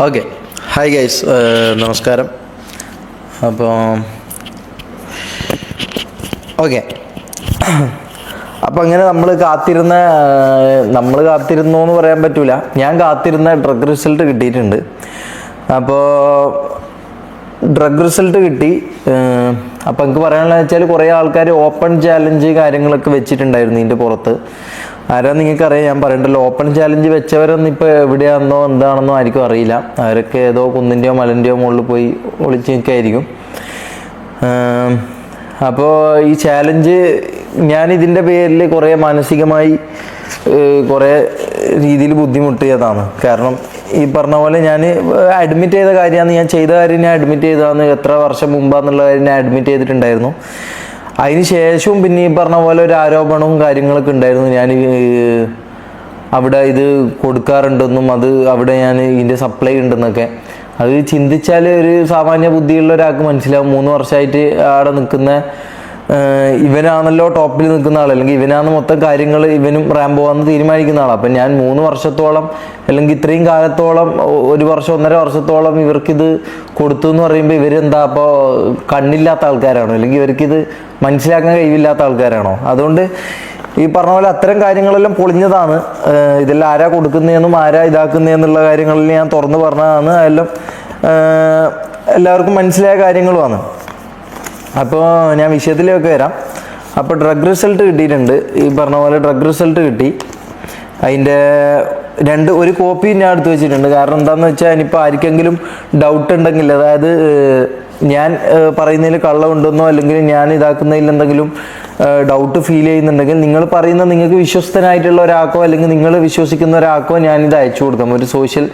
Okay. Hi guys, നമസ്കാരം. അപ്പോൾ okay, അപ്പോൾ അങ്ങനെ നമ്മൾ കാത്തിരുന്നു എന്ന് പറയാൻ പറ്റൂല. ഞാൻ കാത്തിരുന്ന ഡ്രഗ് റിസൾട്ട് കിട്ടിയിട്ടുണ്ട്. അപ്പോൾ ഡ്രഗ് റിസൾട്ട് കിട്ടി. അപ്പോൾ എനിക്ക് പറയാനുള്ളത് വെച്ചാൽ കുറേ ആൾക്കാർ ഓപ്പൺ ചാലഞ്ച് കാര്യങ്ങളൊക്കെ വെച്ചിട്ടുണ്ടായിരുന്നു ഇതിൻ്റെ പുറത്ത്. ആരാ നിങ്ങൾക്കറിയാം, ഞാൻ പറയണ്ടല്ലോ. ഓപ്പൺ ചാലഞ്ച് വെച്ചവരൊന്നും ഇപ്പോൾ എവിടെയാണെന്നോ എന്താണെന്നോ ആയിരിക്കും അറിയില്ല. അവരൊക്കെ ഏതോ കുന്നിൻ്റെയോ മലൻ്റെയോ മുകളിൽ പോയി ഒളിച്ച് നിൽക്കായിരിക്കും. അപ്പോൾ ഈ ചാലഞ്ച് ഞാനിതിൻ്റെ പേരിൽ കുറേ മാനസികമായി കുറേ രീതിയിൽ ബുദ്ധിമുട്ടിയതാണ്. കാരണം ഈ പറഞ്ഞ പോലെ ഞാൻ അഡ്മിറ്റ് ചെയ്ത കാര്യമാണ്, ഞാൻ ചെയ്ത കാര്യം ഞാൻ അഡ്മിറ്റ് ചെയ്തതാണ്. എത്ര വർഷം മുമ്പാന്നുള്ള കാര്യം ഞാൻ അഡ്മിറ്റ് ചെയ്തിട്ടുണ്ടായിരുന്നു. അതിന് ശേഷവും പിന്നെ ഈ പറഞ്ഞ പോലെ ഒരു ആരോപണവും കാര്യങ്ങളൊക്കെ ഉണ്ടായിരുന്നു. ഞാൻ അവിടെ ഇത് കൊടുക്കാറുണ്ടെന്നും അവിടെ ഞാൻ ഇതിൻ്റെ സപ്ലൈ ഉണ്ടെന്നൊക്കെ. അത് ചിന്തിച്ചാൽ ഒരു സാമാന്യ ബുദ്ധിയുള്ള ഒരാൾക്ക് മനസ്സിലാവും. 3 വർഷമായിട്ട് അവിടെ നിൽക്കുന്ന ഇവനാണല്ലോ ടോപ്പിൽ നിൽക്കുന്ന ആൾ, അല്ലെങ്കിൽ ഇവനാണ് മൊത്തം കാര്യങ്ങൾ, ഇവനും റാംബോ ആണെന്ന് തീരുമാനിക്കുന്ന ആളാണ്. അപ്പം ഞാൻ 3 വർഷത്തോളം അല്ലെങ്കിൽ ഇത്രയും കാലത്തോളം 1 വർഷം 1.5 വർഷത്തോളം ഇവർക്കിത് കൊടുത്തു എന്ന് പറയുമ്പോൾ ഇവരെന്താ അപ്പോൾ കണ്ണില്ലാത്ത ആൾക്കാരാണോ, അല്ലെങ്കിൽ ഇവർക്കിത് മനസ്സിലാക്കാൻ കഴിവില്ലാത്ത ആൾക്കാരാണോ? അതുകൊണ്ട് ഈ പറഞ്ഞ പോലെ അത്തരം കാര്യങ്ങളെല്ലാം പൊളിഞ്ഞതാണ്. ഇതെല്ലാം ആരാ കൊടുക്കുന്നതെന്നും ആരാ ഇതാക്കുന്നതെന്നുള്ള കാര്യങ്ങളിൽ ഞാൻ തുറന്നു പറഞ്ഞതാണ്. അതെല്ലാം എല്ലാവർക്കും മനസ്സിലായ കാര്യങ്ങളുമാണ്. അപ്പോൾ ഞാൻ വിഷയത്തിലേക്ക് വരാം. അപ്പോൾ ഡ്രഗ് റിസൾട്ട് കിട്ടിയിട്ടുണ്ട്. ഈ പറഞ്ഞ പോലെ ഡ്രഗ് റിസൾട്ട് കിട്ടി. അതിൻ്റെ ഒരു കോപ്പി ഞാൻ എടുത്ത് വെച്ചിട്ടുണ്ട്. കാരണം എന്താണെന്ന് വെച്ചാൽ ഇനിയിപ്പോൾ ആർക്കെങ്കിലും ഡൗട്ട് ഉണ്ടെങ്കിൽ, അതായത് ഞാൻ പറയുന്നതിൽ കള്ളമുണ്ടെന്നോ അല്ലെങ്കിൽ ഞാൻ ഇതാക്കുന്നതിൽ എന്തെങ്കിലും ഡൗട്ട് ഫീൽ ചെയ്യുന്നുണ്ടെങ്കിൽ നിങ്ങൾ പറയുന്ന നിങ്ങൾക്ക് വിശ്വസ്തനായിട്ടുള്ള ഒരാൾക്കോ അല്ലെങ്കിൽ നിങ്ങൾ വിശ്വസിക്കുന്ന ഒരാൾക്കോ ഞാനിത് അയച്ചു കൊടുക്കാം. ഒരു സോഷ്യൽ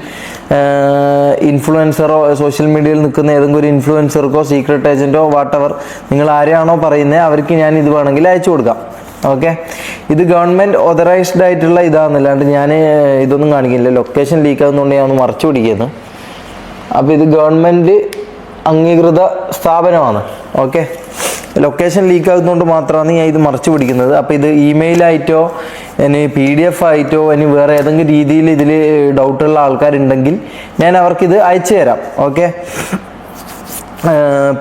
ഇൻഫ്ലുവൻസറോ സോഷ്യൽ മീഡിയയിൽ നിൽക്കുന്ന ഏതെങ്കിലും ഒരു ഇൻഫ്ലുവൻസർക്കോ സീക്രട്ട് ഏജൻറ്റോ വാട്ടെവർ, നിങ്ങൾ ആരെയാണോ പറയുന്നത് അവർക്ക് ഞാൻ ഇത് വേണമെങ്കിൽ അയച്ചു കൊടുക്കാം. ഓക്കെ, ഇത് ഗവൺമെൻറ് ഓതറൈസ്ഡ് ആയിട്ടുള്ള ഇതാണെന്നല്ലാണ്ട് ഞാൻ ഇതൊന്നും കാണിക്കില്ല. ലൊക്കേഷൻ ലീക്ക് ആകുന്നതുകൊണ്ട് ഞാൻ ഒന്ന് മറച്ചു പിടിക്കുന്നു. അപ്പോൾ ഇത് ഗവൺമെൻറ് അംഗീകൃത സ്ഥാപനമാണ്. ഓക്കെ, ലൊക്കേഷൻ ലീക്ക് ആകുന്നതുകൊണ്ട് മാത്രമാണ് ഞാൻ ഇത് മറച്ചു പിടിക്കുന്നത്. അപ്പോൾ ഇത് ഇമെയിലായിട്ടോ ഇനി PDF ആയിട്ടോ ഇനി വേറെ ഏതെങ്കിലും രീതിയിൽ ഇതിൽ ഡൗട്ടുള്ള ആൾക്കാരുണ്ടെങ്കിൽ ഞാൻ അവർക്കിത് അയച്ചു തരാം. ഓക്കെ,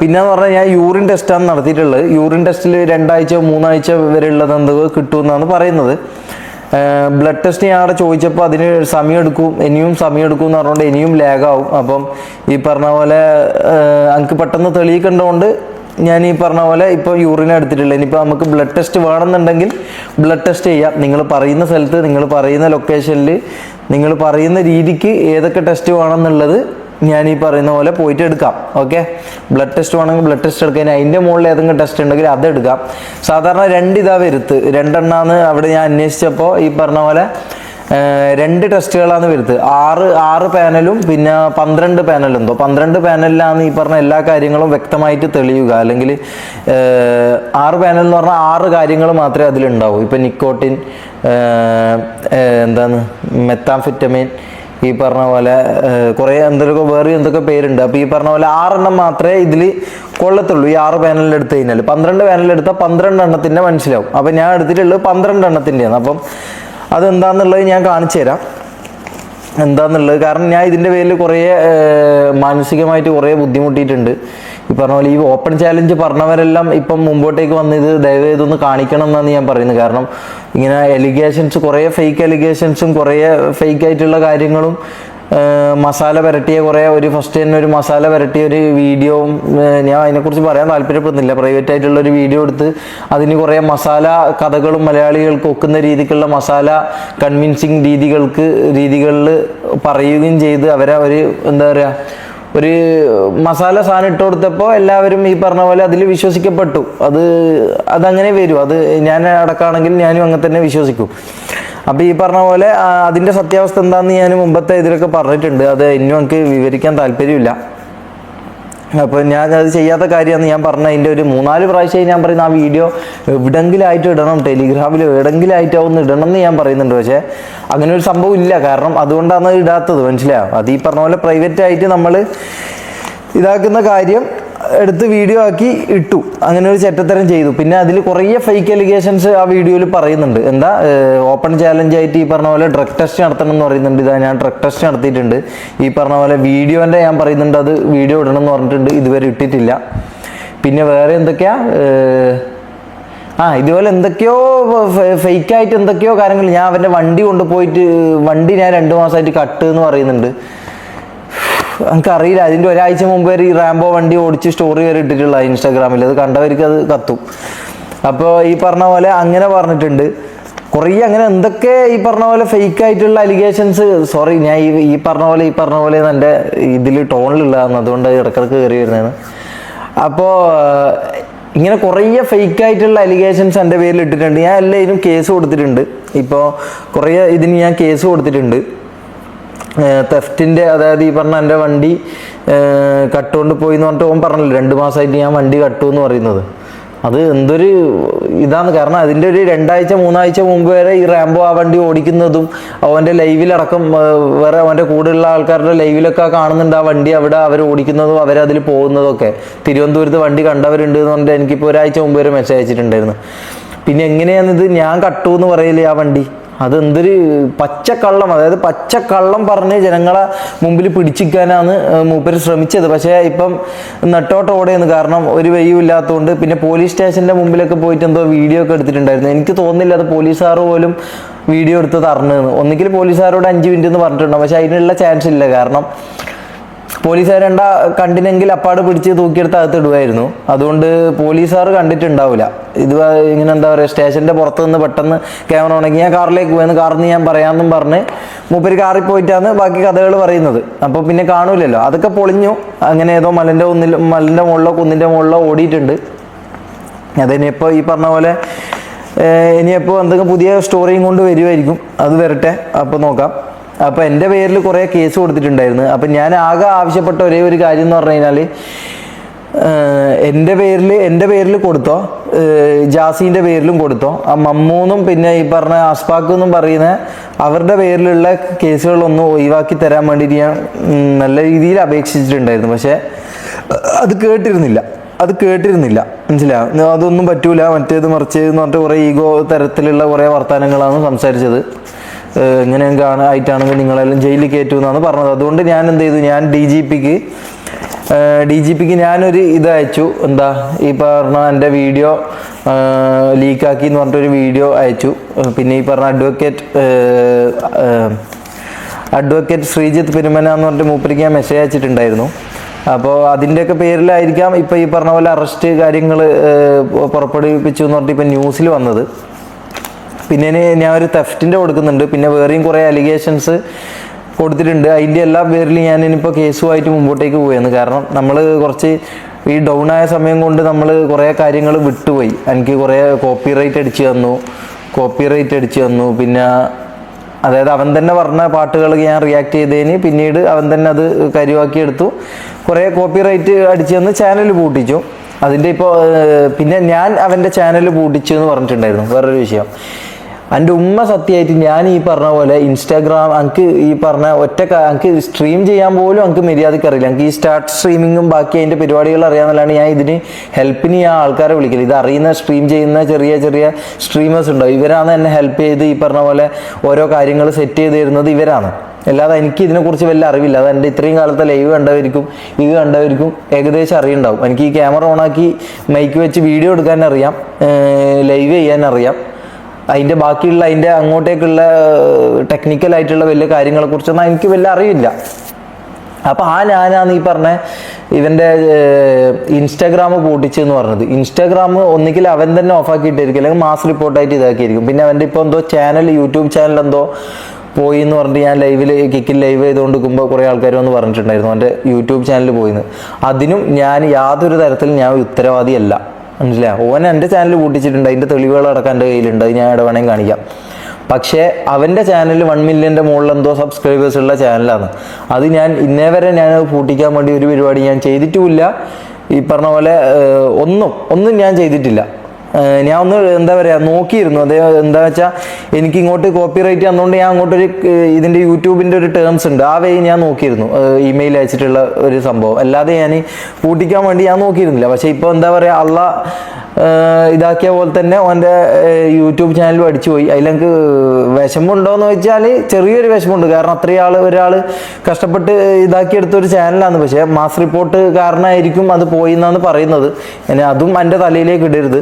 പിന്നെന്ന് പറഞ്ഞാൽ ഞാൻ യൂറിൻ ടെസ്റ്റാണ് നടത്തിയിട്ടുള്ളത്. യൂറിൻ ടെസ്റ്റിൽ 2 ആഴ്ച 3 ആഴ്ച വരെ ഉള്ളത് എന്തോ കിട്ടുമെന്നാണ് പറയുന്നത്. ബ്ലഡ് ടെസ്റ്റ് ഞാൻ അവിടെ ചോദിച്ചപ്പോൾ അതിന് ഇനിയും സമയം എടുക്കും എന്ന് പറഞ്ഞുകൊണ്ട് ഇനിയും ലാഗാവും. അപ്പം ഈ പറഞ്ഞ പോലെ എനിക്ക് പെട്ടെന്ന് തെളിയിക്കേണ്ടതുകൊണ്ട് ഞാൻ ഈ പറഞ്ഞ പോലെ ഇപ്പോൾ യൂറിൻ എടുത്തിട്ടില്ല. ഇനിയിപ്പോൾ നമുക്ക് ബ്ലഡ് ടെസ്റ്റ് വേണമെന്നുണ്ടെങ്കിൽ ബ്ലഡ് ടെസ്റ്റ് ചെയ്യാം. നിങ്ങൾ പറയുന്ന സ്ഥലത്ത്, നിങ്ങൾ പറയുന്ന ലൊക്കേഷനിൽ, നിങ്ങൾ പറയുന്ന രീതിക്ക് ഏതൊക്കെ ടെസ്റ്റ് വേണമെന്നുള്ളത് ഞാൻ ഈ പറയുന്ന പോലെ പോയിട്ട് എടുക്കാം. ഓക്കെ, ബ്ലഡ് ടെസ്റ്റ് വേണമെങ്കിൽ ബ്ലഡ് ടെസ്റ്റ് എടുക്കാൻ, അതിൻ്റെ മുകളിൽ ഏതെങ്കിലും ടെസ്റ്റ് ഉണ്ടെങ്കിൽ അതെടുക്കാം. സാധാരണ 2 ഇതാ വരുത്ത്, 2 എണ്ണാന്ന് അവിടെ ഞാൻ അന്വേഷിച്ചപ്പോൾ ഈ പറഞ്ഞ പോലെ 2 ടെസ്റ്റുകളാണ് വരുത്ത്. 6 പാനലും പിന്നെ 12 പാനലും എന്തോ 12 പാനലിലാണ് ഈ പറഞ്ഞ എല്ലാ കാര്യങ്ങളും വ്യക്തമായിട്ട് തെളിയുക. അല്ലെങ്കിൽ 6 പാനൽ എന്ന് പറഞ്ഞാൽ 6 കാര്യങ്ങൾ മാത്രമേ അതിലുണ്ടാവൂ. ഇപ്പം നിക്കോട്ടിൻ, മെത്താംഫെറ്റമിൻ, ഈ പറഞ്ഞ പോലെ കുറേ വേറെ എന്തൊക്കെ പേരുണ്ട്. അപ്പോൾ ഈ പറഞ്ഞ പോലെ 6 എണ്ണം മാത്രമേ ഇതിൽ കൊള്ളത്തുള്ളൂ. ഈ 6 പാനലിൽ എടുത്തു കഴിഞ്ഞാൽ 12 പാനലിൽ എടുത്താൽ 12 എണ്ണത്തിൻ്റെ മനസ്സിലാവും. അപ്പം ഞാൻ എടുത്തിട്ടുള്ളത് 12 എണ്ണത്തിൻ്റെയാണ്. അപ്പം അതെന്താണെന്നുള്ളത് ഞാൻ കാണിച്ചു തരാം എന്താണെന്നുള്ളത്. കാരണം ഞാൻ ഇതിൻ്റെ പേരിൽ കുറേ മാനസികമായിട്ട് കുറേ ബുദ്ധിമുട്ടിയിട്ടുണ്ട്. ഈ പറഞ്ഞ പോലെ ഈ ഓപ്പൺ ചാലഞ്ച് പറഞ്ഞവരെല്ലാം ഇപ്പം മുമ്പോട്ടേക്ക് വന്നത് ദയവ് ചെയ്തൊന്ന് കാണിക്കണം എന്നാണ് ഞാൻ പറയുന്നത്. കാരണം ഇങ്ങനെ എലിഗേഷൻസ്, കുറേ ഫേക്ക് എലിഗേഷൻസും കുറേ ഫേക്ക് ആയിട്ടുള്ള കാര്യങ്ങളും മസാല പുരട്ടിയ ഫസ്റ്റ് തന്നെ ഒരു മസാല പുരട്ടിയ ഒരു വീഡിയോവും ഞാൻ അതിനെക്കുറിച്ച് പറയാൻ താല്പര്യപ്പെടുന്നില്ല. പ്രൈവറ്റ് ആയിട്ടുള്ള ഒരു വീഡിയോ എടുത്ത് അതിന് കുറേ മസാല കഥകളും മലയാളികൾക്ക് ഒക്കുന്ന രീതിക്കുള്ള മസാല കൺവിൻസിങ് രീതികളിൽ പറയുകയും ചെയ്ത് അവരെ ഒരു മസാല സാധനം ഇട്ട് കൊടുത്തപ്പോൾ എല്ലാവരും ഈ പറഞ്ഞ പോലെ അതിൽ വിശ്വസിക്കപ്പെട്ടു. അതങ്ങനെ വരും. അത് ഞാൻ അടക്കാണെങ്കിൽ ഞാനും അങ്ങനെ തന്നെ വിശ്വസിക്കും. അപ്പോൾ ഈ പറഞ്ഞ പോലെ അതിൻ്റെ സത്യാവസ്ഥ എന്താണെന്ന് ഞാൻ മുമ്പത്തെ ഇതിലൊക്കെ പറഞ്ഞിട്ടുണ്ട്. അത് ഇന്നും എനിക്ക് വിവരിക്കാൻ താല്പര്യമില്ല. അപ്പോൾ ഞാൻ അത് ചെയ്യാത്ത കാര്യമാണ് ഞാൻ പറഞ്ഞത്. അതിൻ്റെ ഒരു 3-4 പ്രാവശ്യമായി ഞാൻ പറയുന്ന ആ വീഡിയോ എവിടെങ്കിലും ആയിട്ട് ഇടണം, ടെലിഗ്രാമിൽ എവിടെങ്കിലും ആയിട്ടാവുന്ന ഇടണം എന്ന് ഞാൻ പറയുന്നുണ്ട്. പക്ഷേ അങ്ങനെ ഒരു സംഭവം ഇല്ല. കാരണം അതുകൊണ്ടാണ് ഇടാത്തത്, മനസ്സിലായോ? അത് ഈ പറഞ്ഞ പോലെ പ്രൈവറ്റ് ആയിട്ട് നമ്മൾ ഇതാക്കുന്ന കാര്യം എടുത്ത് വീഡിയോ ആക്കി ഇട്ടു, അങ്ങനെ ഒരു ചെറ്റത്തരം ചെയ്തു. പിന്നെ അതിൽ കുറേ ഫേക്ക് അലിഗേഷൻസ് ആ വീഡിയോയിൽ പറയുന്നുണ്ട്. എന്താ ഓപ്പൺ ചാലഞ്ച് ആയിട്ട് ഈ പറഞ്ഞ പോലെ ഡ്രഗ് ടെസ്റ്റ് നടത്തണം എന്ന് പറയുന്നുണ്ട്. ഇതാ ഞാൻ ഡ്രഗ് ടെസ്റ്റ് നടത്തിയിട്ടുണ്ട്. ഈ പറഞ്ഞ പോലെ വീഡിയോൻ്റെ ഞാൻ പറയുന്നുണ്ട്, അത് വീഡിയോ ഇടണം എന്ന് പറഞ്ഞിട്ടുണ്ട്, ഇതുവരെ ഇട്ടിട്ടില്ല. പിന്നെ വേറെ എന്തൊക്കെയാ, ഇതുപോലെ എന്തൊക്കെയോ ഫേക്കായിട്ട് എന്തൊക്കെയോ കാര്യങ്ങൾ. ഞാൻ അവൻ്റെ വണ്ടി കൊണ്ടുപോയിട്ട് വണ്ടി ഞാൻ 2 മാസമായിട്ട് കട്ട് എന്ന് പറയുന്നുണ്ട്. എനിക്കറിയില്ല, അതിൻ്റെ ഒരാഴ്ച മുമ്പ് വരെ ഈ റാംബോ വണ്ടി ഓടിച്ച് സ്റ്റോറി വരെ ഇട്ടിട്ടുള്ള ഇൻസ്റ്റാഗ്രാമിൽ, അത് കണ്ടവർക്ക് അത് കത്തും. അപ്പോൾ ഈ പറഞ്ഞ പോലെ അങ്ങനെ പറഞ്ഞിട്ടുണ്ട് കുറേ. അങ്ങനെ എന്തൊക്കെ ഈ പറഞ്ഞ പോലെ ഫേക്ക് ആയിട്ടുള്ള അലിഗേഷൻസ്. സോറി, ഞാൻ ഈ പറഞ്ഞ പോലെ എൻ്റെ ഇതിൽ ടോണിലുള്ളതാണ്, അതുകൊണ്ട് ഇടക്കിടക്ക് കയറി വരുന്നതാണ്. അപ്പോൾ ഇങ്ങനെ കുറേ ഫേക്ക് ആയിട്ടുള്ള അലിഗേഷൻസ് എൻ്റെ പേരിൽ ഇട്ടിട്ടുണ്ട്. ഞാൻ എല്ലാവരും കേസ് കൊടുത്തിട്ടുണ്ട്. ഇപ്പോൾ കുറേ ഇതിന് ഞാൻ കേസ് കൊടുത്തിട്ടുണ്ട്. തെഫ്റ്റിൻ്റെ, അതായത് ഈ പറഞ്ഞ എൻ്റെ വണ്ടി കട്ടുകൊണ്ട് പോയി എന്ന് പറഞ്ഞിട്ട് ഓൻ പറഞ്ഞല്ലോ 2 മാസമായിട്ട് ഞാൻ വണ്ടി കട്ടു എന്ന് പറയുന്നത്. അത് എന്തൊരു ഇതാണ്. കാരണം അതിൻ്റെ ഒരു 2 ആഴ്ച 3 ആഴ്ച മുമ്പ് വരെ ഈ റാംബോ ആ വണ്ടി ഓടിക്കുന്നതും അവൻ്റെ ലൈവിലടക്കം വേറെ അവൻ്റെ കൂടെയുള്ള ആൾക്കാരുടെ ലൈവിലൊക്കെ കാണുന്നുണ്ട് ആ വണ്ടി അവിടെ അവർ ഓടിക്കുന്നതും അവരതിൽ പോകുന്നതും ഒക്കെ. തിരുവനന്തപുരത്ത് വണ്ടി കണ്ടവരുണ്ട് എന്ന് പറഞ്ഞിട്ട് എനിക്കിപ്പോൾ ഒരാഴ്ച മുമ്പ് വരെ മെസ്സേജ് അയച്ചിട്ടുണ്ടായിരുന്നു. പിന്നെ എങ്ങനെയാണിത് ഞാൻ കട്ടു എന്ന് പറയില്ലേ ആ വണ്ടി? അതെന്തൊരു പച്ചക്കള്ളം, അതായത് പച്ചക്കള്ളം പറഞ്ഞ് ജനങ്ങളെ മുമ്പിൽ പിടിച്ചിരിക്കാനാണ് മൂപ്പര് ശ്രമിച്ചത്. പക്ഷേ ഇപ്പം നെട്ടോട്ടോടെയാണ്. കാരണം ഒരു വഴിയും ഇല്ലാത്തതുകൊണ്ട്. പിന്നെ പോലീസ് സ്റ്റേഷൻ്റെ മുമ്പിലൊക്കെ പോയിട്ട് എന്തോ വീഡിയോ ഒക്കെ എടുത്തിട്ടുണ്ടായിരുന്നു. എനിക്ക് തോന്നുന്നില്ല അത് പോലീസുകാർ പോലും വീഡിയോ എടുത്തത് അറിഞ്ഞതെന്ന്. ഒന്നുകിൽ പോലീസുകാരോട് 5 മിനിറ്റ് എന്ന് പറഞ്ഞിട്ടുണ്ടാവും, പക്ഷെ അതിനുള്ള ചാൻസ് ഇല്ല. കാരണം പോലീസുകാർ കണ്ടിനെങ്കിൽ അപ്പാട് പിടിച്ച് തൂക്കിയെടുത്ത് അകത്തിടുമായിരുന്നു. അതുകൊണ്ട് പോലീസുകാർ കണ്ടിട്ടുണ്ടാവില്ല. ഇത് ഇങ്ങനെ എന്താ പറയുക, സ്റ്റേഷൻ്റെ പുറത്ത് നിന്ന് പെട്ടെന്ന് ക്യാമറ ഉണക്കി ഞാൻ കാറിലേക്ക് പോയെന്ന്, കാറിൽ നിന്ന് ഞാൻ പറയാമെന്നും പറഞ്ഞ് മൂപ്പര് കാറിൽ പോയിട്ടാണ് ബാക്കി കഥകൾ പറയുന്നത്. അപ്പോൾ പിന്നെ കാണൂലല്ലോ. അതൊക്കെ പൊളിഞ്ഞു. അങ്ങനെ ഏതോ മലൻ്റെ മുകളിലോ കുന്നിൻ്റെ മുകളിലോ ഓടിയിട്ടുണ്ട്. അതിനിപ്പോൾ ഈ പറഞ്ഞ പോലെ ഇനിയിപ്പോൾ എന്തെങ്കിലും പുതിയ സ്റ്റോറിയും കൊണ്ട് വരുമായിരിക്കും. അത് വരട്ടെ, അപ്പോൾ നോക്കാം. അപ്പോൾ എൻ്റെ പേരിൽ കുറേ കേസ് കൊടുത്തിട്ടുണ്ടായിരുന്നു. അപ്പം ഞാൻ ആകെ ആവശ്യപ്പെട്ട ഒരേ ഒരു കാര്യം എന്ന് പറഞ്ഞു കഴിഞ്ഞാൽ, എൻ്റെ പേരിൽ കൊടുത്തോ, ജാസീൻ്റെ പേരിലും കൊടുത്തോ, ആ മമ്മൂന്നും പിന്നെ ഈ പറഞ്ഞ അസ്പാക്കെന്നും പറയുന്ന അവരുടെ പേരിലുള്ള കേസുകളൊന്നും ഒഴിവാക്കി തരാൻ വേണ്ടിയിട്ട് ഞാൻ നല്ല രീതിയിൽ അപേക്ഷിച്ചിട്ടുണ്ടായിരുന്നു. പക്ഷേ അത് കേട്ടിരുന്നില്ല മനസ്സിലാവും. അതൊന്നും പറ്റൂല, മറ്റേത് മറിച്ചതെന്ന് പറഞ്ഞിട്ട് കുറേ ഈഗോ തരത്തിലുള്ള കുറേ വർത്തമാനങ്ങളാണ് സംസാരിച്ചത്. ഇങ്ങനെ ആയിട്ടാണെങ്കിൽ നിങ്ങളെല്ലാം ജയിലിൽ കയറ്റുമെന്നാണ് പറഞ്ഞത്. അതുകൊണ്ട് ഞാൻ എന്ത് ചെയ്തു, ഞാൻ ഡി ജി പിക്ക് ഞാനൊരു ഇത് അയച്ചു. എന്താ ഈ പറഞ്ഞ എൻ്റെ വീഡിയോ ലീക്കാക്കി എന്ന് പറഞ്ഞിട്ടൊരു വീഡിയോ അയച്ചു. പിന്നെ ഈ പറഞ്ഞ അഡ്വക്കേറ്റ് ശ്രീജിത്ത് പെരുമന എന്ന് പറഞ്ഞിട്ട് മൂപ്പരിക്ക് ഞാൻ മെസ്സേജ് അയച്ചിട്ടുണ്ടായിരുന്നു. അപ്പോൾ അതിൻ്റെയൊക്കെ പേരിലായിരിക്കാം ഇപ്പോൾ ഈ പറഞ്ഞ പോലെ അറസ്റ്റ് കാര്യങ്ങൾ പുറപ്പെടുവിപ്പിച്ചു എന്ന് പറഞ്ഞിട്ട് ഇപ്പം ന്യൂസിൽ വന്നത്. പിന്നെ ഞാൻ ഒരു തെഫ്റ്റിൻ്റെ കൊടുക്കുന്നുണ്ട്. പിന്നെ വേറെയും കുറേ അലിഗേഷൻസ് കൊടുത്തിട്ടുണ്ട്. അതിൻ്റെ എല്ലാ പേരിലും ഞാൻ ഇനിയിപ്പോൾ കേസുമായിട്ട് മുമ്പോട്ടേക്ക് പോവുകയാണ്. കാരണം നമ്മൾ കുറച്ച് ഈ ഡൗൺ ആയ സമയം കൊണ്ട് നമ്മൾ കുറേ കാര്യങ്ങൾ വിട്ടുപോയി. എനിക്ക് കുറേ കോപ്പിറൈറ്റ് അടിച്ചു തന്നു. പിന്നെ അതായത് അവൻ തന്നെ പറഞ്ഞ പാട്ടുകൾ ഞാൻ റിയാക്ട് ചെയ്തതിന് പിന്നീട് അവൻ തന്നെ അത് കരുവാക്കിയെടുത്തു. കുറേ കോപ്പിറൈറ്റ് അടിച്ചു തന്ന് ചാനൽ പൂട്ടിച്ചു. അതിൻ്റെ ഇപ്പോൾ പിന്നെ ഞാൻ അവൻ്റെ ചാനൽ പൂട്ടിച്ചു എന്ന് പറഞ്ഞിട്ടുണ്ടായിരുന്നു. വേറൊരു വിഷയം, എൻ്റെ ഉമ്മ സത്യമായിട്ട് ഞാൻ ഈ പറഞ്ഞ പോലെ ഇൻസ്റ്റാഗ്രാം എനിക്ക് ഈ പറഞ്ഞ എനിക്ക് സ്ട്രീം ചെയ്യാൻ പോലും എനിക്ക് മര്യാദയ്ക്ക് അറിയില്ല. എനിക്ക് ഈ സ്റ്റാർട്ട് സ്ട്രീമിങ്ങും ബാക്കി അതിൻ്റെ പരിപാടികൾ അറിയാമെന്നല്ലാണ്ട് ഞാൻ ഇതിന് ഹെൽപ്പിന് ഞാൻ ആൾക്കാരെ വിളിക്കില്ല. ഇത് അറിയുന്ന സ്ട്രീം ചെയ്യുന്ന ചെറിയ സ്ട്രീമേഴ്സ് ഉണ്ടാവും. ഇവരാണ് എന്നെ ഹെൽപ്പ് ചെയ്ത് ഈ പറഞ്ഞ പോലെ ഓരോ കാര്യങ്ങൾ സെറ്റ് ചെയ്ത് തരുന്നത് ഇവരാണ്. അല്ലാതെ എനിക്ക് ഇതിനെക്കുറിച്ച് വലിയ അറിവില്ല. അത് എൻ്റെ ഇത്രയും കാലത്തെ ലൈവ് കണ്ടവർക്കും ഇത് കണ്ടവർക്കും ഏകദേശം അറിയുണ്ടാവും. എനിക്ക് ഈ ക്യാമറ ഓണാക്കി മൈക്ക് വെച്ച് വീഡിയോ എടുക്കാൻ അറിയാം, ലൈവ് ചെയ്യാൻ അറിയാം. അതിൻ്റെ ബാക്കിയുള്ള അതിൻ്റെ അങ്ങോട്ടേക്കുള്ള ടെക്നിക്കലായിട്ടുള്ള വലിയ കാര്യങ്ങളെക്കുറിച്ചൊന്നും എനിക്ക് വലിയ അറിയില്ല. അപ്പോൾ ഞാനാണ് ഈ പറഞ്ഞ ഇവൻ്റെ ഇൻസ്റ്റാഗ്രാം പൂട്ടിച്ചെന്ന് പറഞ്ഞത്. ഇൻസ്റ്റാഗ്രാം ഒന്നുകിൽ അവൻ തന്നെ ഓഫാക്കിയിട്ടായിരിക്കും, അല്ലെങ്കിൽ മാസ് റിപ്പോർട്ടായിട്ട് ഇതാക്കിയിരിക്കും. പിന്നെ അവൻ്റെ ഇപ്പോൾ എന്തോ യൂട്യൂബ് ചാനൽ എന്തോ പോയി എന്ന് പറഞ്ഞിട്ട് ഞാൻ കിക്കിൽ ലൈവ് ചെയ്തുകൊണ്ടിരിക്കുമ്പോൾ കുറേ ആൾക്കാർ വന്ന് പറഞ്ഞിട്ടുണ്ടായിരുന്നു എൻ്റെ യൂട്യൂബ് ചാനൽ പോയിന്ന്. അതിനും ഞാൻ യാതൊരു തരത്തിലും ഞാൻ ഉത്തരവാദിയല്ല, മനസ്സിലായോ. ഓൻ എൻ്റെ ചാനൽ പൂട്ടിച്ചിട്ടുണ്ട്, അതിൻ്റെ തെളിവുകളടക്കം എൻ്റെ കയ്യിലുണ്ട്. അത് ഞാൻ ഇവിടെ വേണമെങ്കിൽ കാണിക്കാം. പക്ഷേ അവൻ്റെ ചാനൽ 1 മില്യൻ്റെ മുകളിൽ എന്തോ സബ്സ്ക്രൈബേഴ്സ് ഉള്ള ചാനലാണ്. അത് ഞാൻ ഇന്നേ വരെ ഞാൻ പൂട്ടിക്കാൻ വേണ്ടി ഒരു പരിപാടി ഞാൻ ചെയ്തിട്ടുമില്ല. ഈ പറഞ്ഞ പോലെ ഒന്നും ഞാൻ ചെയ്തിട്ടില്ല. ഞാൻ ഒന്ന് എന്താ പറയുക നോക്കിയിരുന്നു. അതേ എന്താ വെച്ചാൽ എനിക്ക് ഇങ്ങോട്ട് കോപ്പി റൈറ്റ് തന്നുകൊണ്ട് ഞാൻ അങ്ങോട്ടൊരു ഇതിൻ്റെ യൂട്യൂബിൻ്റെ ഒരു ടേംസ് ഉണ്ട്, ആ വേ ഞാൻ നോക്കിയിരുന്നു, ഇമെയിൽ അയച്ചിട്ടുള്ള ഒരു സംഭവം. അല്ലാതെ ഞാൻ പൂട്ടിക്കാൻ വേണ്ടി ഞാൻ നോക്കിയിരുന്നില്ല. പക്ഷേ ഇപ്പോൾ എന്താ പറയുക, അള്ള ഇതാക്കിയ പോലെ തന്നെ അവൻ്റെ യൂട്യൂബ് ചാനലും അടിച്ചു പോയി. അതിലെനിക്ക് വിഷമമുണ്ടോയെന്ന് ചോദിച്ചാൽ ചെറിയൊരു വിഷമമുണ്ട്. കാരണം അത്രയും ഒരാൾ കഷ്ടപ്പെട്ട് ഇതാക്കിയെടുത്തൊരു ചാനലാണ്. പക്ഷേ മാസ് റിപ്പോർട്ട് കാരണമായിരിക്കും അത് പോയി എന്നാണ് പറയുന്നത്. അതും എൻ്റെ തലയിലേക്ക് ഇടരുത്.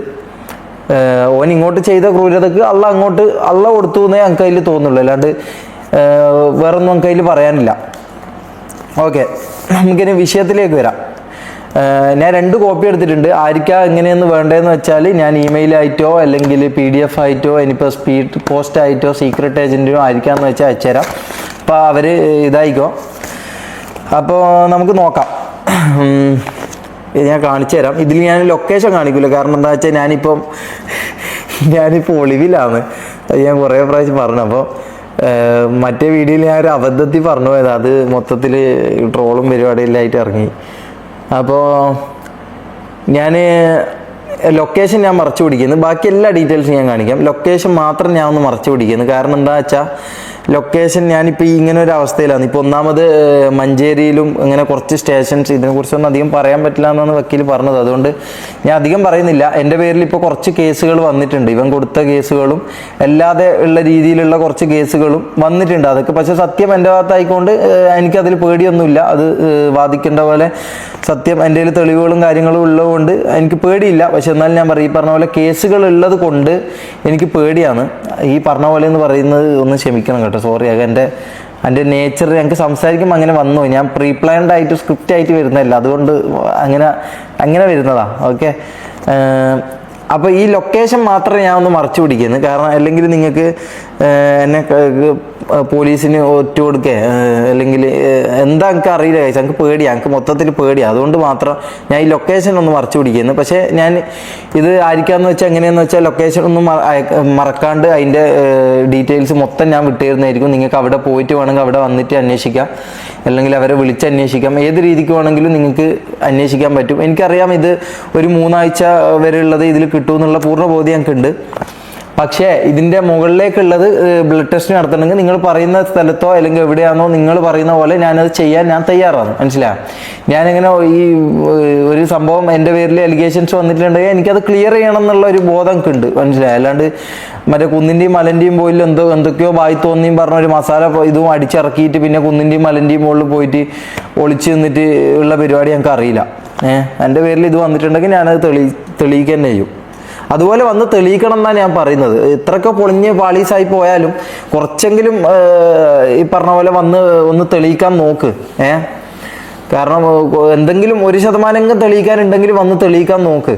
ഓൻ ഇങ്ങോട്ട് ചെയ്ത ക്രൂരതക്ക് അള്ള കൊടുത്തു എന്നേ എനിക്ക് അതിൽ തോന്നുള്ളൂ, അല്ലാണ്ട് വേറൊന്നും നമുക്ക് അതിൽ പറയാനില്ല. ഓക്കെ, നമുക്കിനി വിഷയത്തിലേക്ക് വരാം. ഞാൻ 2 കോപ്പി എടുത്തിട്ടുണ്ട്. ആർക്കാ എങ്ങനെയെന്ന് വേണ്ടതെന്ന് വെച്ചാൽ ഞാൻ ഇമെയിലായിട്ടോ അല്ലെങ്കിൽ PDF ആയിട്ടോ ഇനിയിപ്പോൾ സ്പീഡ് പോസ്റ്റ് ആയിട്ടോ സീക്രട്ട് ഏജൻറ്റിനോ ആയിരിക്കാമെന്ന് വെച്ചാൽ അയച്ചുതരാം. അപ്പോൾ അവർ ഇതായിക്കോ. അപ്പോൾ നമുക്ക് നോക്കാം. ഇത് ഞാൻ കാണിച്ചു തരാം. ഇതിൽ ഞാൻ ലൊക്കേഷൻ കാണിക്കില്ല, കാരണം എന്താ വെച്ചാൽ ഞാനിപ്പോൾ ഒളിവിലാണ്. ഞാൻ കുറേ പ്രാവശ്യം പറഞ്ഞു. അപ്പോൾ മറ്റേ വീഡിയോയിൽ ഞാൻ ഒരു അബദ്ധത്തിൽ പറഞ്ഞു പോയത്, അത് മൊത്തത്തിൽ ട്രോളും പരിപാടിയെല്ലാമായിട്ട് ഇറങ്ങി. അപ്പോൾ ഞാൻ ലൊക്കേഷൻ ഞാൻ മറച്ചു പിടിക്കുന്നു, ബാക്കി എല്ലാ ഡീറ്റെയിൽസും ഞാൻ കാണിക്കാം. ലൊക്കേഷൻ മാത്രം ഞാൻ ഒന്ന് മറച്ചു പിടിക്കുന്നു. കാരണം എന്താ വെച്ചാൽ ലൊക്കേഷൻ ഞാനിപ്പോൾ ഇങ്ങനെ ഒരു അവസ്ഥയിലാണ്. ഇപ്പോൾ ഒന്നാമത് മഞ്ചേരിയിലും ഇങ്ങനെ കുറച്ച് സ്റ്റേഷൻസ്, ഇതിനെക്കുറിച്ചൊന്നും അധികം പറയാൻ പറ്റില്ല എന്നാണ് വക്കീൽ പറഞ്ഞത്. അതുകൊണ്ട് ഞാൻ അധികം പറയുന്നില്ല. എൻ്റെ പേരിൽ ഇപ്പോൾ കുറച്ച് കേസുകൾ വന്നിട്ടുണ്ട്. ഇവൻ കൊടുത്ത കേസുകളും അല്ലാതെ ഉള്ള രീതിയിലുള്ള കുറച്ച് കേസുകളും വന്നിട്ടുണ്ട്. അതൊക്കെ പക്ഷേ സത്യം എൻ്റെ ഭാഗത്തായിക്കൊണ്ട് എനിക്കതിൽ പേടിയൊന്നുമില്ല. അത് വാദിക്കേണ്ട പോലെ സത്യം എൻ്റെ കയ്യിൽ തെളിവുകളും കാര്യങ്ങളും ഉള്ളതുകൊണ്ട് എനിക്ക് പേടിയില്ല. പക്ഷെ എന്നാലും ഞാൻ പറയും, ഈ പറഞ്ഞ പോലെ കേസുകൾ ഉള്ളത് കൊണ്ട് എനിക്ക് പേടിയാണ്. ഈ പറഞ്ഞ പോലെ എന്ന് പറയുന്നത് ഒന്ന് ക്ഷമിക്കണം കേട്ടോ, സോറി. എൻ്റെ നേച്ചർ ഞങ്ങൾക്ക് സംസാരിക്കുമ്പോൾ അങ്ങനെ വന്നു. ഞാൻ പ്രീ പ്ലാൻഡ് ആയിട്ട് സ്ക്രിപ്റ്റ് ആയിട്ട് വരുന്നതല്ല, അതുകൊണ്ട് അങ്ങനെ വരുന്നതാ. ഓക്കെ, അപ്പോൾ ഈ ലൊക്കേഷൻ മാത്രമേ ഞാൻ ഒന്ന് മറച്ചു പിടിക്കുന്നു. കാരണം അല്ലെങ്കിൽ നിങ്ങൾക്ക് എന്നെ പോലീസിന് ഒറ്റ കൊടുക്കുക അല്ലെങ്കിൽ എന്താ എനിക്ക് അറിയില്ല, കഴിച്ചാൽ എനിക്ക് പേടിയാണ്, എനിക്ക് മൊത്തത്തിൽ പേടിയാണ്. അതുകൊണ്ട് മാത്രം ഞാൻ ഈ ലൊക്കേഷൻ ഒന്ന് മറച്ചു പിടിക്കുന്നു. പക്ഷേ ഞാൻ ഇത് ആയിരിക്കാമെന്ന് വെച്ചാൽ എങ്ങനെയാണെന്ന് വെച്ചാൽ ലൊക്കേഷൻ ഒന്നും മറക്കാണ്ട് അതിൻ്റെ ഡീറ്റെയിൽസ് മൊത്തം ഞാൻ വിട്ടുതരുന്നതായിരിക്കും. നിങ്ങൾക്ക് അവിടെ പോയിട്ട് വേണമെങ്കിൽ അവിടെ വന്നിട്ട് അന്വേഷിക്കാം, അല്ലെങ്കിൽ അവരെ വിളിച്ച് അന്വേഷിക്കാം. ഏത് രീതിക്ക് വേണമെങ്കിലും നിങ്ങൾക്ക് അന്വേഷിക്കാൻ പറ്റും. എനിക്കറിയാം ഇത് ഒരു 3 ആഴ്ച വരെ ഉള്ളത് ഇതിൽ കിട്ടുമെന്നുള്ള പൂർണ്ണ ബോധ്യം ഞങ്ങൾക്കുണ്ട്. പക്ഷേ ഇതിൻ്റെ മുകളിലേക്കുള്ളത് ബ്ലഡ് ടെസ്റ്റ് നടത്തണമെങ്കിൽ നിങ്ങൾ പറയുന്ന സ്ഥലത്തോ അല്ലെങ്കിൽ എവിടെയാണോ നിങ്ങൾ പറയുന്ന പോലെ ഞാനത് ചെയ്യാൻ ഞാൻ തയ്യാറാണ്. മനസ്സിലായോ? ഞാനിങ്ങനെ ഈ ഒരു സംഭവം എൻ്റെ പേരിൽ അലിഗേഷൻസ് വന്നിട്ടുണ്ടെങ്കിൽ എനിക്കത് ക്ലിയർ ചെയ്യണം എന്നുള്ള ഒരു ബോധം എനിക്ക് ഉണ്ട്. മനസ്സിലായോ? അല്ലാണ്ട് മറ്റേ കുന്നിൻ്റെയും മലൻ്റെയും പോയിൽ എന്തൊക്കെയോ ബായി തോന്നിയും പറഞ്ഞ ഒരു മസാല ഇതും അടിച്ചിറക്കിയിട്ട് പിന്നെ കുന്നിൻ്റെയും മലൻ്റെയും മുകളിൽ പോയിട്ട് ഒളിച്ച് നിന്നിട്ട് ഉള്ള പരിപാടി ഞങ്ങൾക്ക് അറിയില്ല. എൻ്റെ പേരിൽ ഇത് വന്നിട്ടുണ്ടെങ്കിൽ ഞാനത് തെളിയിക്കുക തന്നെ ചെയ്യും. അതുപോലെ വന്ന് തെളിയിക്കണം എന്നാണ് ഞാൻ പറയുന്നത്. ഇത്രയൊക്കെ പൊളിഞ്ഞ് പാളീസായി പോയാലും കുറച്ചെങ്കിലും ഈ പറഞ്ഞ പോലെ ഒന്ന് തെളിയിക്കാൻ നോക്ക്. കാരണം എന്തെങ്കിലും 1% തെളിയിക്കാനുണ്ടെങ്കിൽ വന്ന് തെളിയിക്കാൻ നോക്ക്.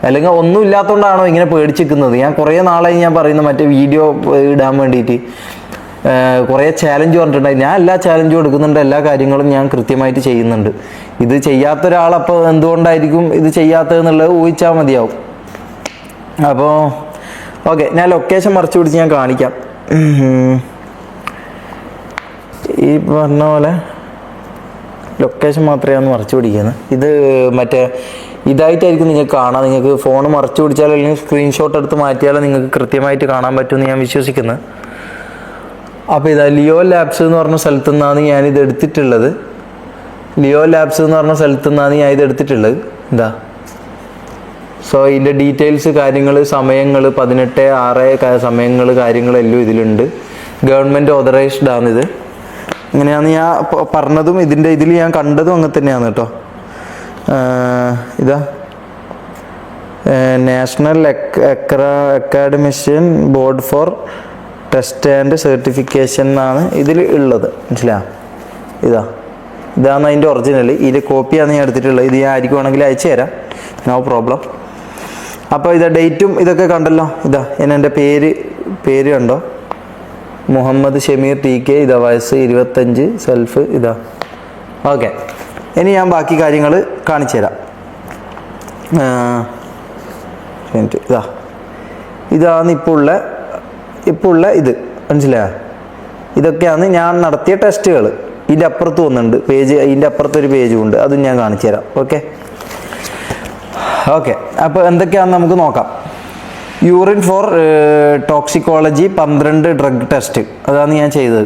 അല്ലെങ്കിൽ ഒന്നും ഇല്ലാത്തതുകൊണ്ടാണോ ഇങ്ങനെ പേടിച്ചിരിക്കുന്നത്? ഞാൻ കുറേ നാളായി ഞാൻ പറയുന്നത് മറ്റേ വീഡിയോ ഇടാൻ വേണ്ടിയിട്ട് കുറേ ചാലഞ്ച് പറഞ്ഞിട്ടുണ്ടായി. ഞാൻ എല്ലാ ചാലഞ്ചും എടുക്കുന്നുണ്ട്, എല്ലാ കാര്യങ്ങളും ഞാൻ കൃത്യമായിട്ട് ചെയ്യുന്നുണ്ട്. ഇത് ചെയ്യാത്ത ഒരാളപ്പോൾ എന്തുകൊണ്ടായിരിക്കും ഇത് ചെയ്യാത്തതെന്നുള്ളത് ഊഹിച്ചാൽ മതിയാവും. അപ്പോൾ ഓക്കെ, ഞാൻ ലൊക്കേഷൻ മറച്ചു പിടിച്ച് ഞാൻ കാണിക്കാം. ഈ പറഞ്ഞ പോലെ ലൊക്കേഷൻ മാത്രമേ ഒന്ന് മറച്ചു പിടിക്കുന്നത്. ഇത് മറ്റേ ഇതായിട്ടായിരിക്കും നിങ്ങൾക്ക് കാണാം. നിങ്ങൾക്ക് ഫോൺ മറച്ചു പിടിച്ചാലോ അല്ലെങ്കിൽ സ്ക്രീൻഷോട്ട് എടുത്ത് മാറ്റിയാലോ നിങ്ങൾക്ക് കൃത്യമായിട്ട് കാണാൻ പറ്റുമെന്ന് ഞാൻ വിശ്വസിക്കുന്നത്. അപ്പോൾ ഇതാ ലിയോ ലാബ്സ് എന്ന് പറഞ്ഞ സ്ഥലത്തു നിന്നാണ് ഞാനിത് എടുത്തിട്ടുള്ളത്. ലിയോ ലാബ്സ് എന്ന് പറഞ്ഞ സ്ഥലത്തു നിന്നാണ് ഞാൻ ഇത് എടുത്തിട്ടുള്ളത്. എന്താ സോ ഇതിൻ്റെ ഡീറ്റെയിൽസ് കാര്യങ്ങൾ സമയങ്ങൾ 18/6 സമയങ്ങൾ കാര്യങ്ങളെല്ലാം ഇതിലുണ്ട്. ഗവൺമെൻറ് ഓതറൈസ്ഡ് ആണിത്. ഇങ്ങനെയാണ് ഞാൻ പറഞ്ഞതും ഇതിൽ ഞാൻ കണ്ടതും അങ്ങനെ തന്നെയാണ് കേട്ടോ. ഇതാ national academician board for test and certification എന്നാണ് ഇതിൽ ഉള്ളത്. മനസ്സിലായോ? ഇതാണ് അതിൻ്റെ ഒറിജിനൽ. ഇതിൻ്റെ കോപ്പിയാണ് ഞാൻ എടുത്തിട്ടുള്ളത്. ഇത് ഞാൻ ആയിരിക്കും വേണമെങ്കിൽ അയച്ചു തരാം, നോ പ്രോബ്ലം. അപ്പോൾ ഇതാ ഡേറ്റും ഇതൊക്കെ കണ്ടല്ലോ. എൻ്റെ പേര് കണ്ടോ, മുഹമ്മദ് ഷമീർ TK. ഇതാ വയസ്സ് 25, സെൽഫ് ഇതാ. ഓക്കെ, ഇനി ഞാൻ ബാക്കി കാര്യങ്ങൾ കാണിച്ചു തരാം. ഇതാണ് ഇപ്പോൾ ഉള്ള ഇത്. മനസ്സിലായോ? ഇതൊക്കെയാണ് ഞാൻ നടത്തിയ ടെസ്റ്റുകൾ. ഇതിൻ്റെ അപ്പുറത്ത് വന്നിട്ടുണ്ട് പേജ്, ഇതിൻ്റെ അപ്പുറത്തൊരു പേജും ഉണ്ട്, അതും ഞാൻ കാണിച്ചു തരാം. ഓക്കെ, അപ്പോൾ എന്തൊക്കെയാണെന്ന് നമുക്ക് നോക്കാം. Urine for toxicology 12 drug test, അതാണ് ഞാൻ ചെയ്തത്.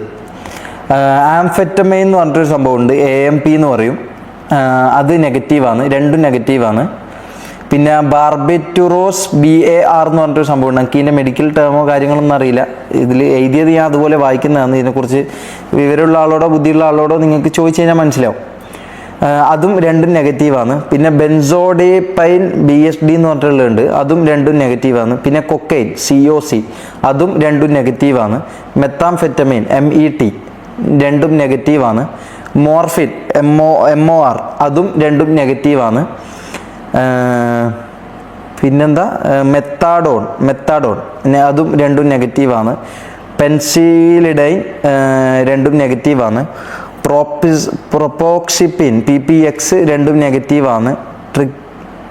ആംഫെറ്റമൈൻ എന്ന് പറഞ്ഞിട്ടൊരു സംഭവമുണ്ട്, AMP എന്ന് പറയും, അത് നെഗറ്റീവാണ്, രണ്ടും നെഗറ്റീവാണ്. പിന്നെ ബാർബിറ്റുറോസ് BAR എന്ന് പറഞ്ഞിട്ടൊരു സംഭവമുണ്ട്. എനിക്ക് ഇതിൻ്റെ മെഡിക്കൽ ടേമോ കാര്യങ്ങളൊന്നും അറിയില്ല, ഇതിൽ എഴുതിയത് ഞാൻ അതുപോലെ വായിക്കുന്നതാണ്. ഇതിനെക്കുറിച്ച് വിവരമുള്ള ആളോടോ ബുദ്ധിയുള്ള ആളോടോ നിങ്ങൾക്ക് ചോദിച്ചു കഴിഞ്ഞാൽ മനസ്സിലാവും. അതും രണ്ടും നെഗറ്റീവാണ്. പിന്നെ ബെൻസോഡിപൈൻ BSD എന്ന് പറഞ്ഞിട്ടുള്ളുണ്ട്, അതും രണ്ടും നെഗറ്റീവാണ്. പിന്നെ കൊക്കൈൻ COC, അതും രണ്ടും നെഗറ്റീവാണ്. മെത്താംഫെറ്റമൈൻ MET രണ്ടും നെഗറ്റീവാണ്. മോർഫിൻ MOR അതും രണ്ടും നെഗറ്റീവാണ്. പിന്നെന്താ മെത്താഡോൺ അതും രണ്ടും നെഗറ്റീവാണ്. പെൻസിലിഡൈൻ രണ്ടും നെഗറ്റീവാണ്. പ്രൊപ്പോക്സിപ്പിൻ PPX രണ്ടും നെഗറ്റീവാണ്.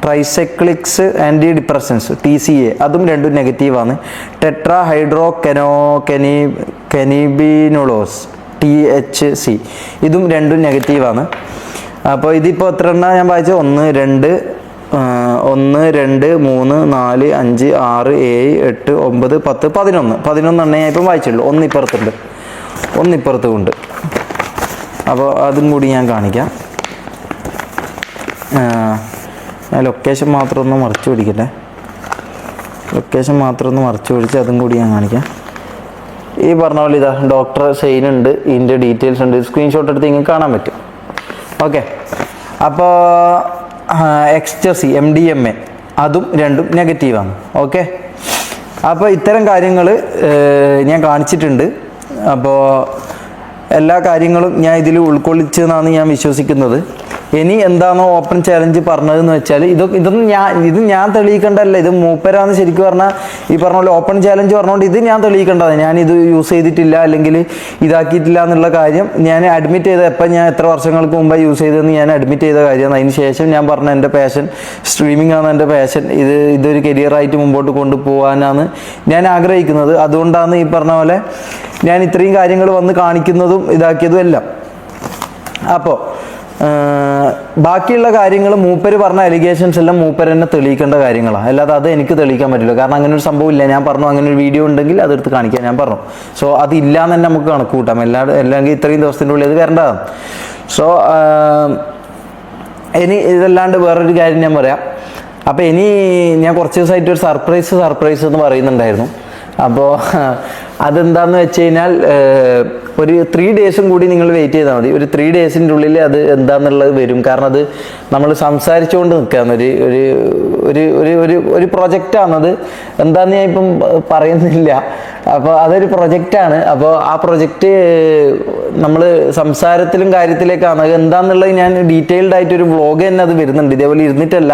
ട്രൈസൈക്ലിക്സ് ആൻറ്റി ഡിപ്രസൻസ് TCA അതും രണ്ടും നെഗറ്റീവാണ്. ടെട്രാ ഹൈഡ്രോ കെനിബിനോളോസ് THC ഇതും രണ്ടും നെഗറ്റീവാണ്. അപ്പോൾ ഇതിപ്പോൾ എത്ര എണ്ണ ഞാൻ വായിച്ചത്? 1 2 3 4 5 6 7 8 9 10 11 എണ്ണ ഞാൻ ഇപ്പം വായിച്ചുള്ളൂ. ഒന്ന് ഇപ്പുറത്തുണ്ട്. അപ്പോൾ അതും കൂടി ഞാൻ കാണിക്കാം. ലൊക്കേഷൻ മാത്രം ഒന്ന് മറിച്ച് പിടിക്കട്ടെ. അതും കൂടി ഞാൻ കാണിക്കാം. ഈ പറഞ്ഞ പോലെ ഇതാ ഡോക്ടർ സൈൻ ഉണ്ട്, ഇതിൻ്റെ ഡീറ്റെയിൽസ് ഉണ്ട്, സ്ക്രീൻഷോട്ട് എടുത്ത് നിങ്ങൾക്ക് കാണാൻ പറ്റും. ഓക്കെ, അപ്പോൾ എക്സ്റ്റസി MDMA അതും രണ്ടും നെഗറ്റീവാണ്. ഓക്കെ, അപ്പോൾ ഇത്തരം കാര്യങ്ങൾ ഞാൻ കാണിച്ചിട്ടുണ്ട്. അപ്പോൾ എല്ലാ കാര്യങ്ങളും ഞാൻ ഇതിൽ ഉൾക്കൊള്ളിച്ചെന്നാണ് ഞാൻ വിശ്വസിക്കുന്നത്. ഇനി എന്താണോ ഓപ്പൺ ചാലഞ്ച് പറഞ്ഞതെന്ന് വെച്ചാൽ ഇത് ഞാൻ തെളിയിക്കേണ്ടതല്ല, ഇത് മൂപ്പരാന്ന് ശരിക്കും പറഞ്ഞാൽ ഈ പറഞ്ഞ പോലെ ഓപ്പൺ ചാലഞ്ച് പറഞ്ഞുകൊണ്ട് ഇത് ഞാൻ തെളിയിക്കേണ്ടതാണ്. ഞാനിത് യൂസ് ചെയ്തിട്ടില്ല അല്ലെങ്കിൽ ഇതാക്കിയിട്ടില്ല എന്നുള്ള കാര്യം ഞാൻ അഡ്മിറ്റ് ചെയ്ത ഞാൻ എത്ര വർഷങ്ങൾക്ക് മുമ്പ് യൂസ് ചെയ്തതെന്ന് ഞാൻ അഡ്മിറ്റ് ചെയ്ത കാര്യമാണ്. അതിന് ശേഷം ഞാൻ പറഞ്ഞ എൻ്റെ പാഷൻ സ്ട്രീമിംഗ് ആണ്, എൻ്റെ പാഷൻ. ഇതൊരു കരിയറായിട്ട് മുമ്പോട്ട് കൊണ്ടുപോകാനാണ് ഞാൻ ആഗ്രഹിക്കുന്നത്. അതുകൊണ്ടാണ് ഈ പറഞ്ഞ പോലെ ഞാൻ ഇത്രയും കാര്യങ്ങൾ വന്ന് കാണിക്കുന്നതും ഇതാക്കിയതും എല്ലാം. അപ്പോൾ ബാക്കിയുള്ള കാര്യങ്ങൾ മൂപ്പര് പറഞ്ഞ അലിഗേഷൻസ് എല്ലാം മൂപ്പര് തന്നെ തെളിയിക്കേണ്ട കാര്യങ്ങളാണ്, അല്ലാതെ അത് എനിക്ക് തെളിയിക്കാൻ പറ്റില്ല. കാരണം അങ്ങനെ ഒരു സംഭവം ഇല്ല. ഞാൻ പറഞ്ഞു അങ്ങനെ ഒരു വീഡിയോ ഉണ്ടെങ്കിൽ അതെടുത്ത് കാണിക്കാൻ ഞാൻ പറഞ്ഞു. സോ അതില്ലാന്ന് തന്നെ നമുക്ക് കണക്ക് കൂട്ടാം, അല്ലെങ്കിൽ ഇത്രയും ദിവസത്തിൻ്റെ ഉള്ളിൽ ഇത് വരേണ്ടതാണ്. സോ ഇനി ഇതല്ലാണ്ട് വേറൊരു കാര്യം ഞാൻ പറയാം. അപ്പോൾ ഇനി ഞാൻ കുറച്ച് ദിവസമായിട്ട് ഒരു സർപ്രൈസ് എന്ന് പറയുന്നുണ്ടായിരുന്നു. അപ്പോൾ അതെന്താന്ന് വെച്ച് കഴിഞ്ഞാൽ ഒരു 3 ഡേയ്സും കൂടി നിങ്ങൾ വെയിറ്റ് ചെയ്താൽ മതി. ഒരു 3 ഡേയ്സിൻ്റെ ഉള്ളിൽ അത് എന്താണെന്നുള്ളത് വരും. കാരണം അത് നമ്മൾ സംസാരിച്ചുകൊണ്ട് നിൽക്കുകയാണ്. ഒരു പ്രൊജക്റ്റാണത്. എന്താണെന്ന് ഞാൻ ഇപ്പം പറയുന്നില്ല. അപ്പോൾ അതൊരു പ്രൊജക്റ്റാണ്. അപ്പോൾ ആ പ്രൊജക്റ്റ് നമ്മൾ സംസാരത്തിലും കാര്യത്തിലേക്കാണ്. അത് എന്താണെന്നുള്ളത് ഞാൻ ഡീറ്റെയിൽഡ് ആയിട്ടൊരു വ്ളോഗ് തന്നെ അത് വരുന്നുണ്ട്. ഇതേപോലെ ഇരുന്നിട്ടല്ല,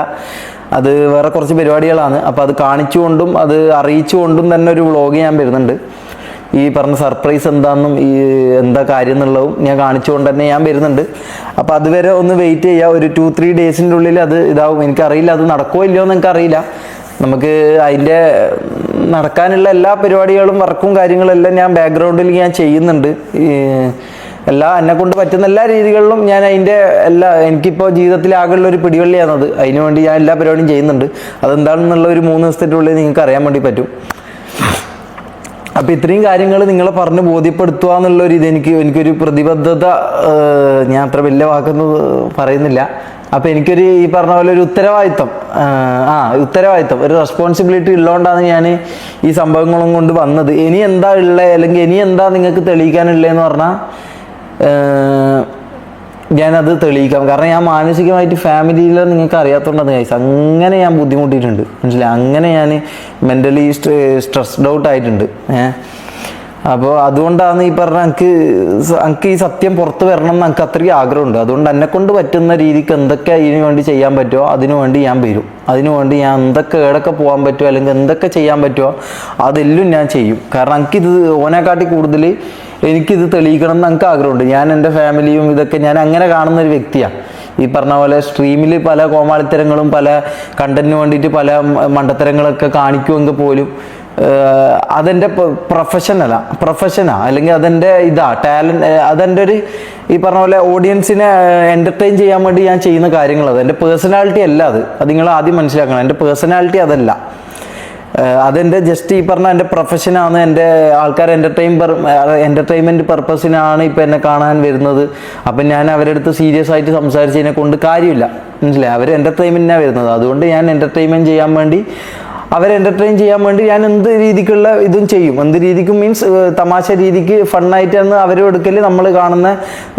അത് വേറെ കുറച്ച് പരിപാടികളാണ്. അപ്പോൾ അത് കാണിച്ചുകൊണ്ടും അത് അറിയിച്ചുകൊണ്ടും തന്നെ ഒരു വ്ളോഗ് ഞാൻ വരുന്നുണ്ട്. ഈ പറഞ്ഞ സർപ്രൈസ് എന്താണെന്നും എന്താ കാര്യം എന്നുള്ളതും ഞാൻ കാണിച്ചുകൊണ്ട് തന്നെ ഞാൻ വരുന്നുണ്ട്. അപ്പോൾ അതുവരെ ഒന്ന് വെയിറ്റ് ചെയ്യുക. ഒരു 2-3 ഡേയ്സിൻ്റെ ഉള്ളിൽ അത് ഇതാവും. എനിക്കറിയില്ല അത് നടക്കുമോ ഇല്ലയോ എന്ന് എനിക്കറിയില്ല. നമുക്ക് അതിൻ്റെ നടക്കാനുള്ള എല്ലാ പരിപാടികളും വർക്കും കാര്യങ്ങളെല്ലാം ഞാൻ ബാക്ക്ഗ്രൗണ്ടിൽ ഞാൻ ചെയ്യുന്നുണ്ട്. എന്നെ കൊണ്ട് പറ്റുന്ന എല്ലാ രീതികളിലും ഞാൻ അതിൻ്റെ എനിക്കിപ്പോൾ ജീവിതത്തിൽ ആകെയുള്ള ഒരു പിടിവള്ളിയാണത്. അതിനുവേണ്ടി ഞാൻ എല്ലാ പരിപാടിയും ചെയ്യുന്നുണ്ട്. അതെന്താണെന്നുള്ള ഒരു 3 ദിവസത്തിൻ്റെ ഉള്ളിൽ നിങ്ങൾക്ക് അറിയാൻ വേണ്ടി പറ്റും. അപ്പോൾ ഇത്രയും കാര്യങ്ങൾ നിങ്ങളെ പറഞ്ഞ് ബോധ്യപ്പെടുത്തുക എന്നുള്ളൊരു എനിക്കൊരു പ്രതിബദ്ധത, ഞാൻ അത്ര വലിയ വാക്കൊന്നും പറയുന്നില്ല. അപ്പോൾ എനിക്കൊരു ഈ പറഞ്ഞ പോലെ ഒരു ഉത്തരവാദിത്തം, ഒരു റെസ്പോൺസിബിലിറ്റി ഉള്ളതുകൊണ്ടാണ് ഞാൻ ഈ സംഭവങ്ങളും കൊണ്ട് വന്നത്. ഇനി എന്താ ഉള്ളത്, അല്ലെങ്കിൽ ഇനി എന്താ നിങ്ങൾക്ക് തെളിയിക്കാനുള്ളതെന്ന് പറഞ്ഞാൽ ഞാനത് തെളിയിക്കാം. കാരണം ഞാൻ മാനസികമായിട്ട് ഫാമിലിയിൽ നിങ്ങൾക്ക് അറിയാത്തതുകൊണ്ടാണ് ഗൈസ്, അങ്ങനെ ഞാൻ ബുദ്ധിമുട്ടിയിട്ടുണ്ട്, മനസ്സിലായി. അങ്ങനെ ഞാൻ മെൻ്റലി സ്ട്രെസ്ഡ് ഔട്ട് ആയിട്ടുണ്ട്. അപ്പോൾ അതുകൊണ്ടാണ് ഈ പറഞ്ഞ എനിക്ക് ഈ സത്യം പുറത്ത് വരണം എന്ന് എനിക്ക് അത്രയും ആഗ്രഹമുണ്ട്. അതുകൊണ്ട് എന്നെക്കൊണ്ട് പറ്റുന്ന രീതിക്ക് എന്തൊക്കെ ഇതിനു വേണ്ടി ചെയ്യാൻ പറ്റുമോ അതിനു വേണ്ടി ഞാൻ വരും. അതിനുവേണ്ടി ഞാൻ എവിടെയൊക്കെ പോകാൻ പറ്റുമോ അല്ലെങ്കിൽ എന്തൊക്കെ ചെയ്യാൻ പറ്റുമോ അതെല്ലാം ഞാൻ ചെയ്യും. കാരണം എനിക്കിത് ഓനെക്കാട്ടി കൂടുതൽ എനിക്കിത് തെളിയിക്കണം എന്ന് എനിക്ക് ആഗ്രഹമുണ്ട്. ഞാൻ എൻ്റെ ഫാമിലിയും ഇതൊക്കെ ഞാൻ അങ്ങനെ കാണുന്ന ഒരു വ്യക്തിയാണ്. ഈ പറഞ്ഞ പോലെ സ്ട്രീമിൽ പല കോമാളിത്തരങ്ങളും പല കണ്ടന്റിന് വേണ്ടിയിട്ട് പല മണ്ടത്തരങ്ങളൊക്കെ കാണിക്കുമെങ്കിൽ പോലും അതെൻ്റെ പ്രൊഫഷനാ അല്ലെങ്കിൽ അതെൻ്റെ ടാലൻറ്റ്, അതെൻ്റെ ഈ പറഞ്ഞ പോലെ ഓഡിയൻസിനെ എൻ്റർടൈൻ ചെയ്യാൻ വേണ്ടി ഞാൻ ചെയ്യുന്ന കാര്യങ്ങൾ. അത് എൻ്റെ പേഴ്സണാലിറ്റി അല്ല. അത് നിങ്ങൾ ആദ്യം മനസ്സിലാക്കണം. എൻ്റെ പേഴ്സണാലിറ്റി അതല്ല. അതെൻ്റെ ജസ്റ്റ് ഈ പറഞ്ഞ എൻ്റെ പ്രൊഫഷനാണ്, എൻ്റെ ആൾക്കാർ എൻ്റർടൈൻമെൻറ്റ് പർപ്പസിനാണ് ഇപ്പം എന്നെ കാണാൻ വരുന്നത്. അപ്പം ഞാൻ അവരുടെ അടുത്ത് സീരിയസ് ആയിട്ട് സംസാരിച്ചതിനെ കൊണ്ട് കാര്യമില്ല, മനസ്സിലായി? അവർ എൻ്റർടൈൻമെൻറ്റിനാണ് വരുന്നത്. അതുകൊണ്ട് ഞാൻ എൻ്റർടൈൻമെൻറ്റ് ചെയ്യാൻ വേണ്ടി, അവരെ എൻ്റർടൈൻ ചെയ്യാൻ വേണ്ടി ഞാൻ എന്ത് രീതിക്കുള്ള ഇതും ചെയ്യും. എന്ത് രീതിക്കും മീൻസ് തമാശ രീതിക്ക് ഫണ്ണായിട്ടാണ് അവരും എടുക്കൽ, നമ്മൾ കാണുന്ന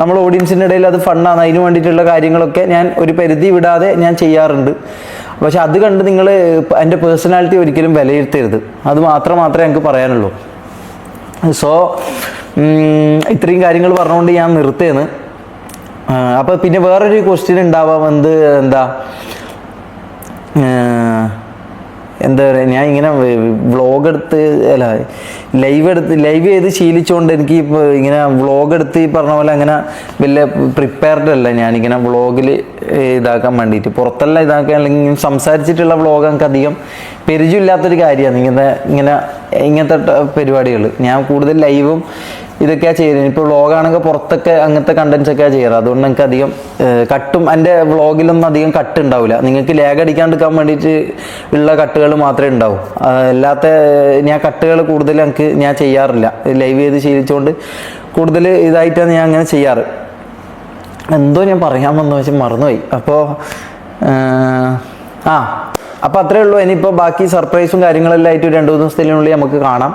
നമ്മൾ ഓഡിയൻസിൻ്റെ ഇടയിൽ അത് ഫണ്ണാണ്. അതിന് വേണ്ടിയിട്ടുള്ള കാര്യങ്ങളൊക്കെ ഞാൻ ഒരു പരിധി വിടാതെ ഞാൻ ചെയ്യാറുണ്ട്. പക്ഷെ അത് കണ്ട് നിങ്ങൾ എൻ്റെ പേഴ്സണാലിറ്റി ഒരിക്കലും വിലയിരുത്തരുത്. അത് മാത്രമേ എനിക്ക് പറയാനുള്ളൂ. സോ ഇത്രയും കാര്യങ്ങൾ പറഞ്ഞുകൊണ്ട് ഞാൻ നിർത്തുകയാണ്. അപ്പോൾ പിന്നെ വേറൊരു ക്വസ്റ്റ്യൻ ഉണ്ടാവാം, എന്താ പറയുക, ഞാൻ ഇങ്ങനെ വ്ളോഗ് എടുത്ത് ലൈവ് ചെയ്ത് ശീലിച്ചുകൊണ്ട് എനിക്ക് ഇപ്പോൾ ഇങ്ങനെ വ്ളോഗ് എടുത്ത് ഈ പറഞ്ഞ പോലെ അങ്ങനെ വലിയ പ്രിപ്പയർഡ് അല്ല ഞാനിങ്ങനെ വ്ളോഗിൽ ഇതാക്കാൻ വേണ്ടിയിട്ട്. പുറത്തെല്ലാം ഇതാക്കാൻ അല്ലെങ്കിൽ സംസാരിച്ചിട്ടുള്ള വ്ളോഗ് എനിക്ക് അധികം പരിചയമില്ലാത്തൊരു കാര്യമാണ് ഇങ്ങനത്തെ പരിപാടികൾ. ഞാൻ കൂടുതൽ ലൈവും ഇതൊക്കെയാണ് ചെയ്യുന്നത്. ഇപ്പോൾ വ്ളോഗാണെങ്കിൽ പുറത്തൊക്കെ അങ്ങനത്തെ കണ്ടൻസ് ഒക്കെയാണ് ചെയ്യാറ്. അതുകൊണ്ട് എനിക്ക് അധികം കട്ടും എൻ്റെ വ്ളോഗിലൊന്നും അധികം കട്ട് ഉണ്ടാവില്ല. നിങ്ങൾക്ക് ലാഗ് അടിക്കാണ്ടിരിക്കാൻ വേണ്ടിയിട്ട് ഉള്ള കട്ടുകൾ മാത്രമേ ഉണ്ടാവൂ. അല്ലാത്ത ഞാൻ കട്ടുകൾ കൂടുതൽ ഞാൻ ചെയ്യാറില്ല. ലൈവ് ചെയ്ത് ശീലിച്ചുകൊണ്ട് കൂടുതൽ ഇതായിട്ടാണ് ഞാൻ അങ്ങനെ ചെയ്യാറ്. എന്തോ ഞാൻ പറയാൻ വന്നു വെച്ചാൽ മറന്നുപോയി. അപ്പോൾ അത്രേ ഉള്ളൂ. ഇനിയിപ്പോൾ ബാക്കി സർപ്രൈസും കാര്യങ്ങളെല്ലാം ആയിട്ട് 2-3 ദിവസത്തിനുള്ളിൽ നമുക്ക് കാണാം.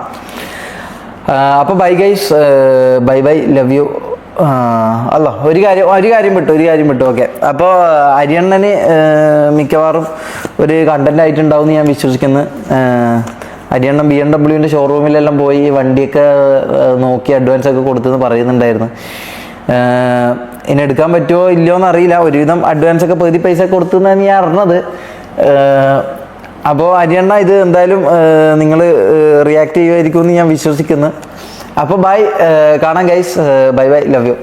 അപ്പോൾ bye guys, bye love you. ഒരു കാര്യം വിട്ടു. ഓക്കെ, അപ്പോൾ അരിയണ്ണന് മിക്കവാറും ഒരു കണ്ടന്റ് ആയിട്ടുണ്ടാവും ഞാൻ വിശ്വസിക്കുന്നു. അരിയണ്ണൻ BMW ഷോറൂമിലെല്ലാം പോയി വണ്ടിയൊക്കെ നോക്കി അഡ്വാൻസ് ഒക്കെ കൊടുത്തെന്ന് പറയുന്നുണ്ടായിരുന്നു. ഇനി എടുക്കാൻ പറ്റുമോ ഇല്ലയോ എന്ന് അറിയില്ല. ഒരുവിധം അഡ്വാൻസ് ഒക്കെ പകുതി പൈസ കൊടുത്തെന്നാണ് ഞാൻ അറിഞ്ഞത്. അപ്പോൾ അരിയണ്ണ ഇത് എന്തായാലും നിങ്ങൾ റിയാക്ട് ചെയ്യുമായിരിക്കും എന്ന് ഞാൻ വിശ്വസിക്കുന്നു. അപ്പോൾ ബൈ, കാണാം ഗൈസ്. Bye love you.